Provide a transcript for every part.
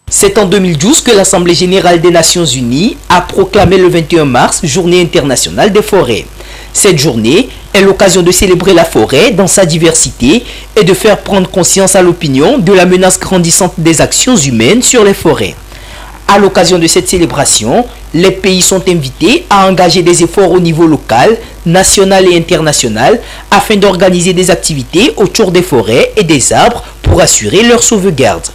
C'est en 2012 que l'Assemblée générale des Nations unies a proclamé le 21 mars Journée internationale des forêts. Cette journée est l'occasion de célébrer la forêt dans sa diversité et de faire prendre conscience à l'opinion de la menace grandissante des actions humaines sur les forêts. À l'occasion de cette célébration, les pays sont invités à engager des efforts au niveau local, national et international afin d'organiser des activités autour des forêts et des arbres pour assurer leur sauvegarde.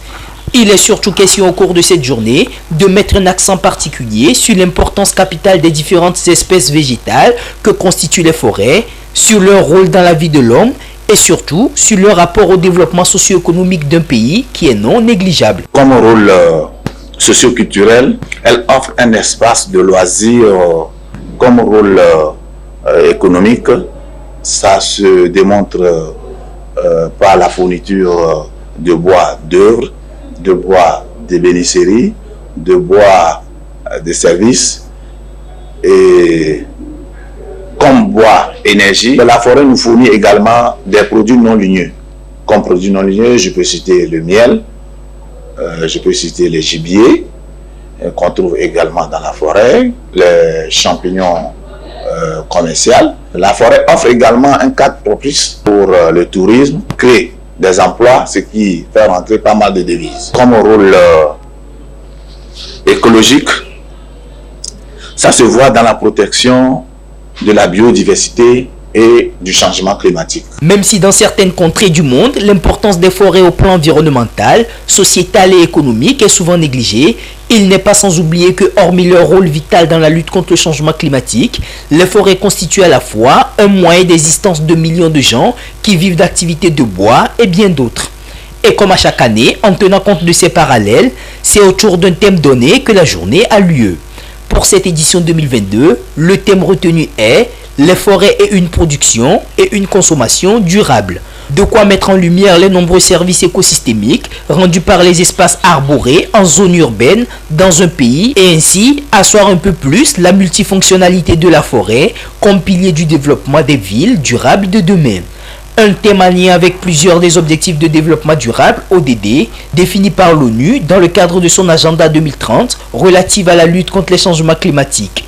Il est surtout question au cours de cette journée de mettre un accent particulier sur l'importance capitale des différentes espèces végétales que constituent les forêts, sur leur rôle dans la vie de l'homme et surtout sur leur rapport au développement socio-économique d'un pays qui est non négligeable. Comme rôle socio-culturel, elle offre un espace de loisirs. Comme rôle économique, ça se démontre par la fourniture de bois d'œuvre, de bois d'ébénisterie, de bois de services et comme bois énergie. La forêt nous fournit également des produits non ligneux. Comme produits non ligneux, je peux citer le miel, je peux citer les gibiers qu'on trouve également dans la forêt, les champignons commerciaux. La forêt offre également un cadre propice pour le tourisme, crée des emplois, ce qui fait rentrer pas mal de devises. Comme rôle écologique, ça se voit dans la protection de la biodiversité et du changement climatique. Même si dans certaines contrées du monde, l'importance des forêts au plan environnemental, sociétal et économique est souvent négligée, il n'est pas sans oublier que, hormis leur rôle vital dans la lutte contre le changement climatique, les forêts constituent à la fois un moyen d'existence de millions de gens qui vivent d'activités de bois et bien d'autres. Et comme à chaque année, en tenant compte de ces parallèles, c'est autour d'un thème donné que la journée a lieu. Pour cette édition 2022, le thème retenu est « Les forêts et une production et une consommation durable ». De quoi mettre en lumière les nombreux services écosystémiques rendus par les espaces arborés en zone urbaine dans un pays et ainsi asseoir un peu plus la multifonctionnalité de la forêt comme pilier du développement des villes durables de demain. Un thème en lien avec plusieurs des objectifs de développement durable ODD définis par l'ONU dans le cadre de son agenda 2030 relative à la lutte contre les changements climatiques.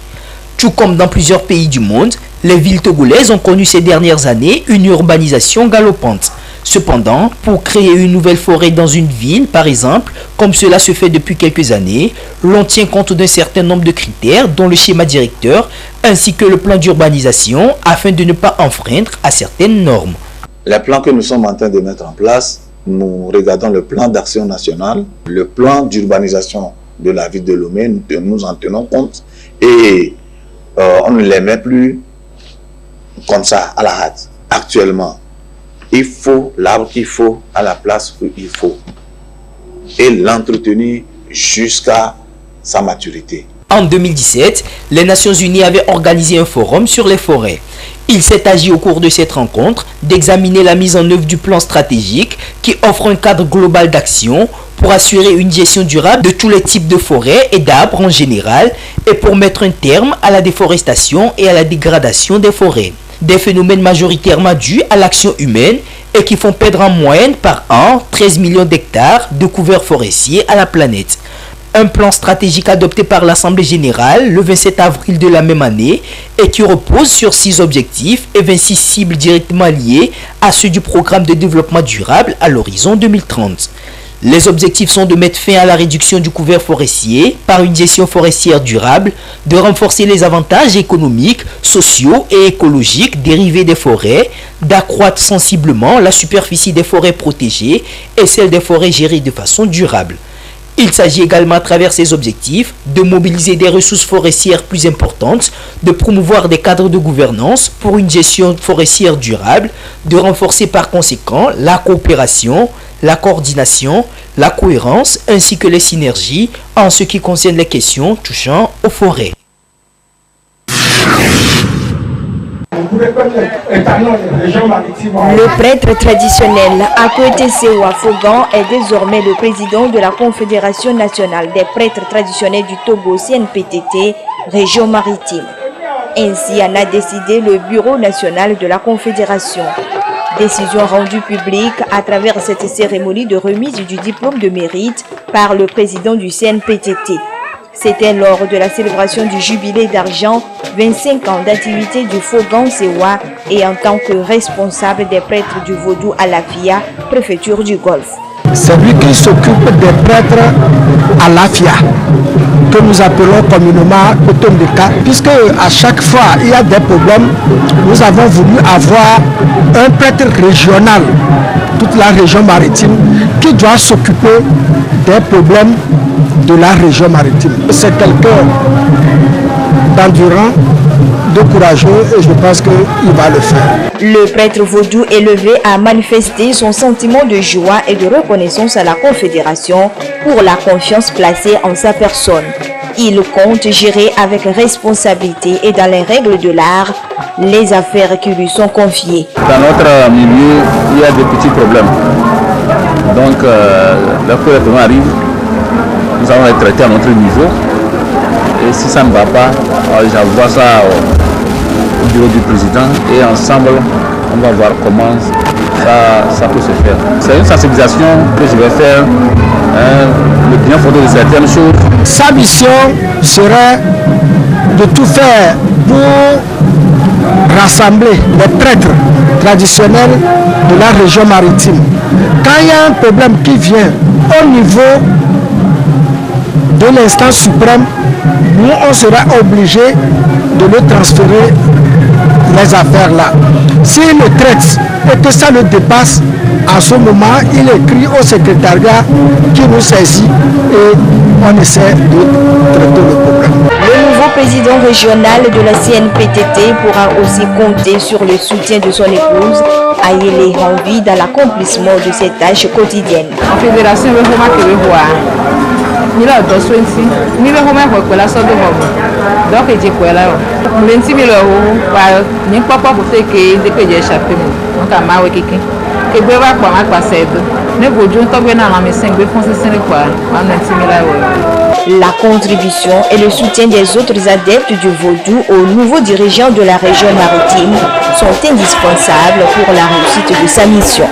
Tout comme dans plusieurs pays du monde, les villes togolaises ont connu ces dernières années une urbanisation galopante. Cependant, pour créer une nouvelle forêt dans une ville, par exemple, comme cela se fait depuis quelques années, l'on tient compte d'un certain nombre de critères, dont le schéma directeur, ainsi que le plan d'urbanisation, afin de ne pas enfreindre à certaines normes. Les plans que nous sommes en train de mettre en place, nous regardons le plan d'action national, le plan d'urbanisation de la ville de Lomé, nous en tenons compte et on ne les met plus comme ça à la hâte. Actuellement, il faut l'arbre qu'il faut à la place où il faut et l'entretenir jusqu'à sa maturité. En 2017, les Nations Unies avaient organisé un forum sur les forêts. Il s'est agi au cours de cette rencontre d'examiner la mise en œuvre du plan stratégique qui offre un cadre global d'action pour assurer une gestion durable de tous les types de forêts et d'arbres en général et pour mettre un terme à la déforestation et à la dégradation des forêts. Des phénomènes majoritairement dus à l'action humaine et qui font perdre en moyenne par an 13 millions d'hectares de couverts forestiers à la planète. Un plan stratégique adopté par l'Assemblée générale le 27 avril de la même année et qui repose sur 6 objectifs et 26 cibles directement liées à ceux du programme de développement durable à l'horizon 2030. Les objectifs sont de mettre fin à la réduction du couvert forestier par une gestion forestière durable, de renforcer les avantages économiques, sociaux et écologiques dérivés des forêts, d'accroître sensiblement la superficie des forêts protégées et celle des forêts gérées de façon durable. Il s'agit également à travers ces objectifs de mobiliser des ressources forestières plus importantes, de promouvoir des cadres de gouvernance pour une gestion forestière durable, de renforcer par conséquent la coopération, la coordination, la cohérence ainsi que les synergies en ce qui concerne les questions touchant aux forêts. Le prêtre traditionnel Akwete Sewa Fogan est désormais le président de la Confédération nationale des prêtres traditionnels du Togo CNPTT, région maritime. Ainsi en a décidé le Bureau national de la Confédération. Décision rendue publique à travers cette cérémonie de remise du diplôme de mérite par le président du CNPTT. C'était lors de la célébration du jubilé d'argent, 25 ans d'activité du Fogan Sewa et en tant que responsable des prêtres du Vaudou à l'Afia, préfecture du Golfe. C'est lui qui s'occupe des prêtres à l'Afia, que nous appelons communément Otomdeka, puisque à chaque fois il y a des problèmes, nous avons voulu avoir un prêtre régional, toute la région maritime, qui doit s'occuper des problèmes de la région maritime. C'est quelqu'un d'endurant, de courageux, et je pense qu'il va le faire. Le prêtre vaudou élevé a manifesté son sentiment de joie et de reconnaissance à la Confédération pour la confiance placée en sa personne. Il compte gérer avec responsabilité et dans les règles de l'art les affaires qui lui sont confiées. Dans notre milieu, il y a des petits problèmes. Donc, lorsque les problèmes arrivent, nous allons les traiter à notre niveau. Et si ça ne va pas, j'envoie ça au bureau du président et ensemble, on va voir comment ça peut se faire. C'est une sensibilisation que je vais faire, le bien fondé de certaines choses. Sa mission serait de tout faire pour rassembler les prêtres traditionnels de la région maritime. Quand il y a un problème qui vient au niveau de l'instance suprême, nous on sera obligé de le transférer les affaires là. S'il le traite et que ça le dépasse, à ce moment, il écrit au secrétariat qui nous saisit et on essaie de traiter le problème. Le nouveau président régional de la CNPTT pourra aussi compter sur le soutien de son épouse, Ayele Hanvi, dans l'accomplissement de ses tâches quotidiennes. En fédération, il a 220 ni le home pour la sorte de homme donc il dit quoi là 20 000 euros ni papa pour faire que dès que j'ai échappé donc à ma wiki que be va quoi ma passer ne vous joint to bien à la maison be foncer c'est quoi 20 000 euros. La contribution et le soutien des autres adeptes du Vaudou au nouveau dirigeant de la région maritime sont indispensables pour la réussite de sa mission.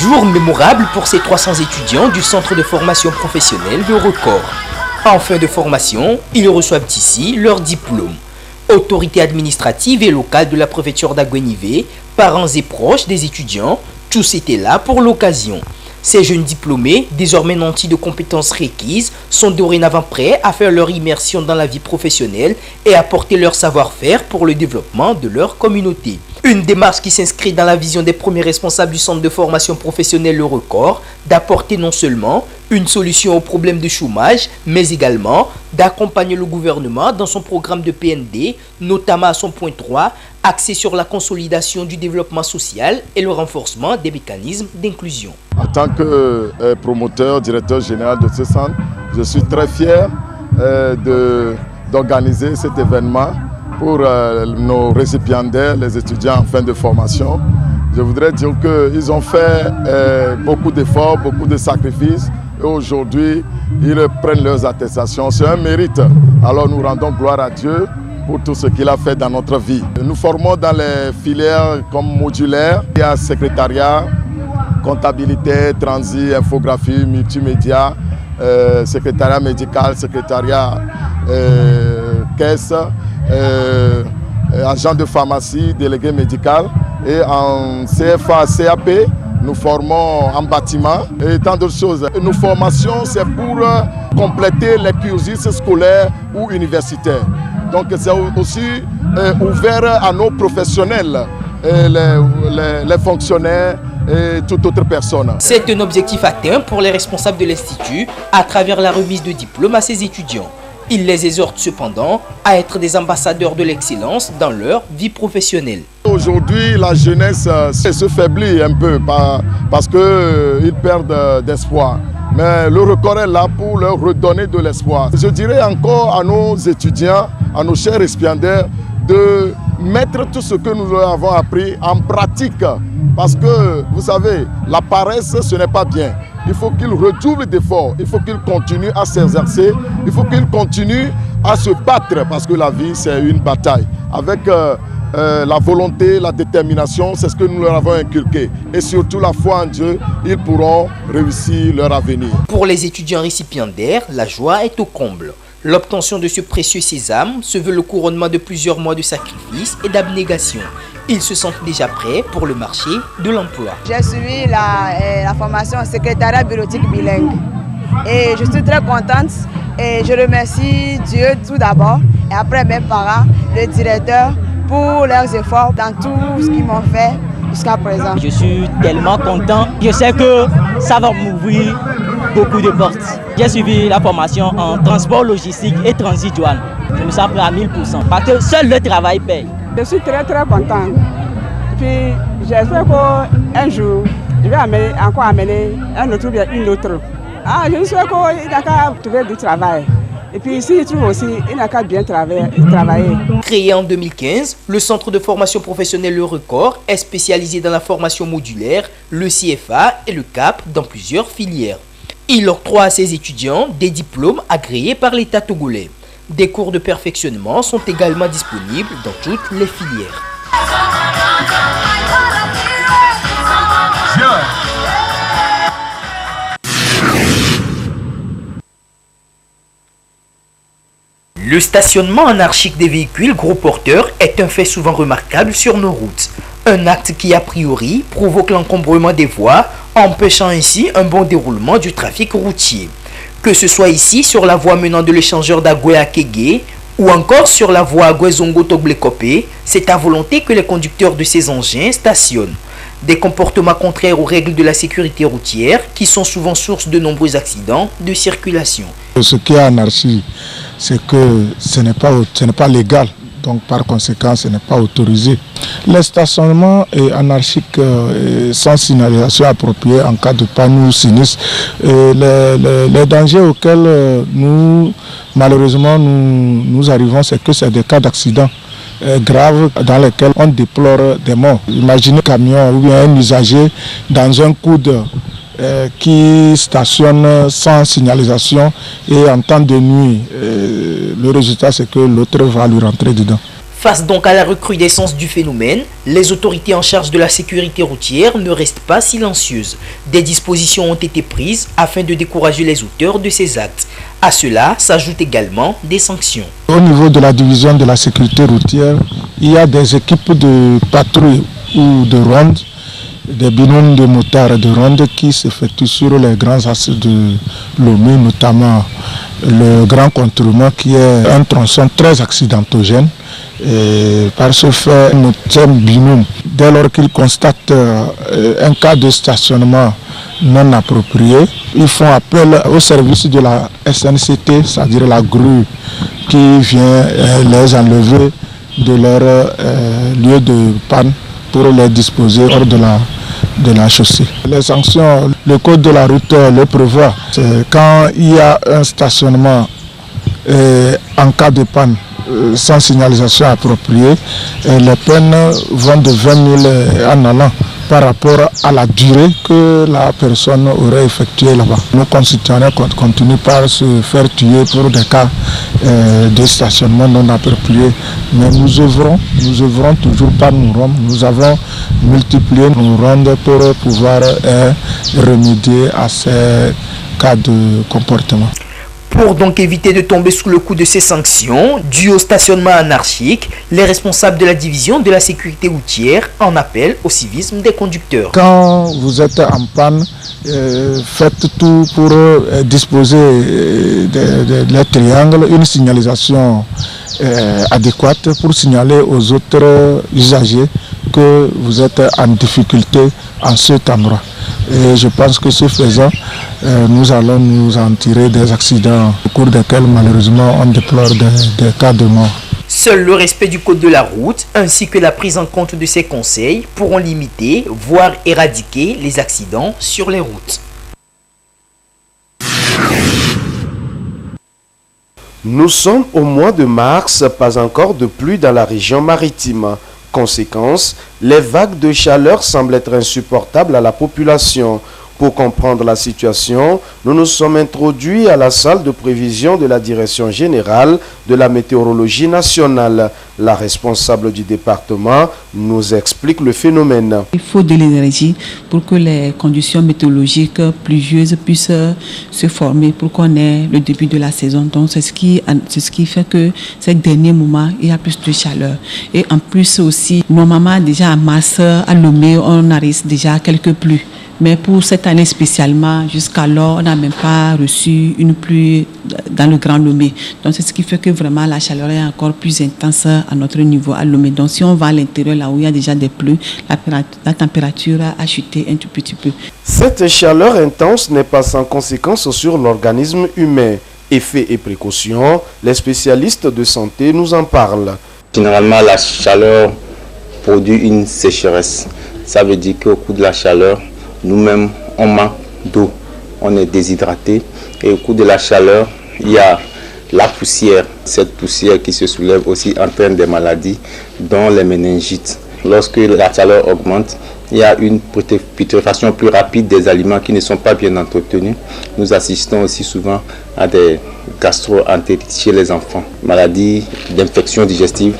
Jour mémorable pour ces 300 étudiants du centre de formation professionnelle Le Record. En fin de formation, ils reçoivent ici leur diplôme. Autorités administratives et locales de la préfecture d'Aguenivé, parents et proches des étudiants, tous étaient là pour l'occasion. Ces jeunes diplômés, désormais nantis de compétences requises, sont dorénavant prêts à faire leur immersion dans la vie professionnelle et apporter leur savoir-faire pour le développement de leur communauté. Une démarche qui s'inscrit dans la vision des premiers responsables du centre de formation professionnelle Le Record, d'apporter non seulement une solution au problème de chômage, mais également d'accompagner le gouvernement dans son programme de PND, notamment à son point 3, axé sur la consolidation du développement social et le renforcement des mécanismes d'inclusion. En tant que promoteur, directeur général de ce centre, je suis très fier d'organiser cet événement pour nos récipiendaires, les étudiants en fin de formation. Je voudrais dire qu'ils ont fait beaucoup d'efforts, beaucoup de sacrifices et aujourd'hui, ils prennent leurs attestations. C'est un mérite. Alors nous rendons gloire à Dieu pour tout ce qu'il a fait dans notre vie. Nous formons dans les filières comme modulaire, il y a secrétariat, comptabilité, transit, infographie, multimédia, secrétariat médical, secrétariat caisse, agent de pharmacie, délégué médical. Et en CFA, CAP, nous formons en bâtiment et tant d'autres choses. Nos formations, c'est pour compléter les cursus scolaires ou universitaires. Donc c'est aussi ouvert à nos professionnels, les fonctionnaires et toute autre personne. C'est un objectif atteint pour les responsables de l'Institut à travers la remise de diplômes à ses étudiants. Il les exhorte cependant à être des ambassadeurs de l'excellence dans leur vie professionnelle. Aujourd'hui, la jeunesse se faiblit un peu parce qu'ils perdent d'espoir. Mais le record est là pour leur redonner de l'espoir. Je dirais encore à nos étudiants, à nos chers récipiendaires, de mettre tout ce que nous leur avons appris en pratique. Parce que, vous savez, la paresse, ce n'est pas bien. Il faut qu'ils redoublent d'efforts, il faut qu'ils continuent à s'exercer, il faut qu'ils continuent à se battre, parce que la vie, c'est une bataille. Avec la volonté, la détermination, c'est ce que nous leur avons inculqué. Et surtout la foi en Dieu, ils pourront réussir leur avenir. Pour les étudiants récipiendaires, la joie est au comble. L'obtention de ce précieux sésame se veut le couronnement de plusieurs mois de sacrifice et d'abnégation. Ils se sentent déjà prêts pour le marché de l'emploi. J'ai suivi la formation secrétariat bureautique bilingue et je suis très contente et je remercie Dieu tout d'abord et après mes parents, le directeur pour leurs efforts dans tout ce qu'ils m'ont fait jusqu'à présent. Je suis tellement content, je sais que ça va m'ouvrir beaucoup de portes. J'ai suivi la formation en transport logistique et transit douane. Je me sens prêt à 1000% parce que seul le travail paye. Je suis très content. Puis j'espère qu'un jour, je vais encore amener un autre ou bien une autre. Je sais qu'il n'a qu'à trouver du travail. Et puis s'il trouve aussi, il n'a qu'à bien travailler. Créé en 2015, le centre de formation professionnelle Le Record est spécialisé dans la formation modulaire, le CFA et le CAP dans plusieurs filières. Il octroie à ses étudiants des diplômes agréés par l'État togolais. Des cours de perfectionnement sont également disponibles dans toutes les filières. Le stationnement anarchique des véhicules gros porteurs est un fait souvent remarquable sur nos routes. Un acte qui a priori provoque l'encombrement des voies, empêchant ainsi un bon déroulement du trafic routier. Que ce soit ici sur la voie menant de l'échangeur d'Agoué à Kégué ou encore sur la voie Agoué-Zongo-Toglé-Kopé, c'est à volonté que les conducteurs de ces engins stationnent. Des comportements contraires aux règles de la sécurité routière qui sont souvent source de nombreux accidents de circulation. Ce qui est anarchie, c'est que ce n'est pas légal. Donc par conséquent, ce n'est pas autorisé. Le stationnement est anarchique sans signalisation appropriée en cas de panne ou sinistre. Les dangers auxquels malheureusement nous arrivons, c'est que c'est des cas d'accident graves dans lesquels on déplore des morts. Imaginez un camion ou bien un usager dans un coude qui stationne sans signalisation et en temps de nuit. Le résultat, c'est que l'autre va lui rentrer dedans. Face donc à la recrudescence du phénomène, les autorités en charge de la sécurité routière ne restent pas silencieuses. Des dispositions ont été prises afin de décourager les auteurs de ces actes. À cela s'ajoutent également des sanctions. Au niveau de la division de la sécurité routière, il y a des équipes de patrouille ou de ronde, des binômes de motards de ronde qui s'effectuent sur les grands axes de Lomé, notamment le Grand Contournement qui est un tronçon très accidentogène. Et par ce fait, notre binôme, dès lors qu'il constate un cas de stationnement non approprié, ils font appel au service de la SNCT, c'est-à-dire la grue qui vient les enlever de leur lieu de panne pour les disposer hors de la chaussée. Les sanctions, le code de la route le prévoit. C'est quand il y a un stationnement en cas de panne sans signalisation appropriée, les peines vont de 20 000 en allant par rapport à la durée que la personne aurait effectuée là-bas. Nos concitoyens continuent par se faire tuer pour des cas de stationnement non approprié. Mais nous œuvrons toujours par nos rondes. Nous avons multiplié nos rondes pour pouvoir remédier à ces cas de comportement. Pour donc éviter de tomber sous le coup de ces sanctions dues au stationnement anarchique, les responsables de la division de la sécurité routière en appellent au civisme des conducteurs. Quand vous êtes en panne, faites tout pour disposer des triangles, une signalisation adéquate pour signaler aux autres usagers que vous êtes en difficulté en cet endroit. Et je pense que ce faisant, nous allons nous en tirer des accidents au cours desquels malheureusement on déplore des cas de mort. Seul le respect du code de la route ainsi que la prise en compte de ces conseils pourront limiter, voire éradiquer les accidents sur les routes. Nous sommes au mois de mars, pas encore de pluie dans la région maritime. Conséquence, les vagues de chaleur semblent être insupportables à la population. Pour comprendre la situation, nous nous sommes introduits à la salle de prévision de la Direction générale de la météorologie nationale. La responsable du département nous explique le phénomène. Il faut de l'énergie pour que les conditions météorologiques pluvieuses puissent se former pour qu'on ait le début de la saison. Donc c'est ce qui fait que ces derniers moments, il y a plus de chaleur. Et en plus aussi, normalement déjà à mars, à Lomé, on arrive déjà quelques pluies. Mais pour cette année spécialement, jusqu'alors, on n'a même pas reçu une pluie dans le Grand Lomé. Donc c'est ce qui fait que vraiment la chaleur est encore plus intense à notre niveau à Lomé. Donc si on va à l'intérieur, là où il y a déjà des pluies, la température a chuté un tout petit peu. Cette chaleur intense n'est pas sans conséquence sur l'organisme humain. Effets et précautions, les spécialistes de santé nous en parlent. Généralement, la chaleur produit une sécheresse. Ça veut dire qu'au cours de la chaleur, nous-mêmes, on manque d'eau, on est déshydraté et au cours de la chaleur, il y a la poussière. Cette poussière qui se soulève aussi entraîne des maladies, dont les méningites. Lorsque la chaleur augmente, il y a une putréfaction plus rapide des aliments qui ne sont pas bien entretenus. Nous assistons aussi souvent à des gastro-entérites chez les enfants, maladies d'infections digestives.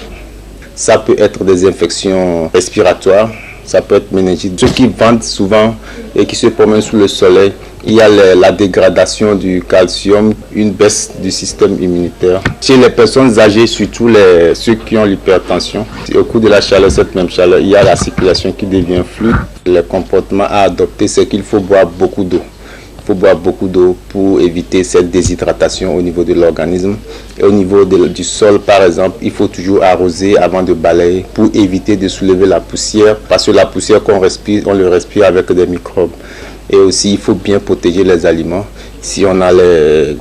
Ça peut être des infections respiratoires. Ça peut être méningite. Ceux qui vendent souvent et qui se promènent sous le soleil, il y a la dégradation du calcium, une baisse du système immunitaire. Chez les personnes âgées, surtout ceux qui ont l'hypertension, au cours de la chaleur, cette même chaleur, il y a la circulation qui devient fluide. Le comportement à adopter, c'est qu'il faut boire beaucoup d'eau. Il faut boire beaucoup d'eau pour éviter cette déshydratation au niveau de l'organisme. Et au niveau du sol, par exemple, il faut toujours arroser avant de balayer pour éviter de soulever la poussière. Parce que la poussière qu'on respire, on le respire avec des microbes. Et aussi, il faut bien protéger les aliments. Si on a les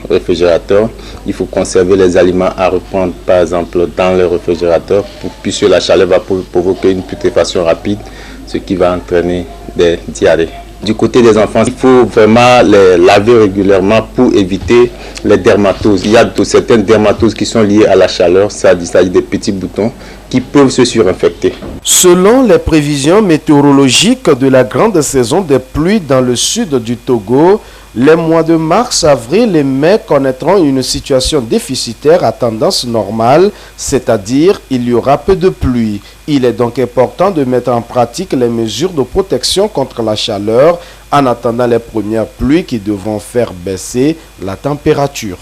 réfrigérateurs, il faut conserver les aliments à reprendre, par exemple, dans le réfrigérateur, puisque la chaleur va provoquer une putréfaction rapide, ce qui va entraîner des diarrhées. Du côté des enfants, il faut vraiment les laver régulièrement pour éviter les dermatoses. Il y a certaines dermatoses qui sont liées à la chaleur, c'est-à-dire des petits boutons qui peuvent se surinfecter. Selon les prévisions météorologiques de la grande saison des pluies dans le sud du Togo, les mois de mars, avril et mai connaîtront une situation déficitaire à tendance normale, c'est-à-dire il y aura peu de pluie. Il est donc important de mettre en pratique les mesures de protection contre la chaleur en attendant les premières pluies qui devront faire baisser la température.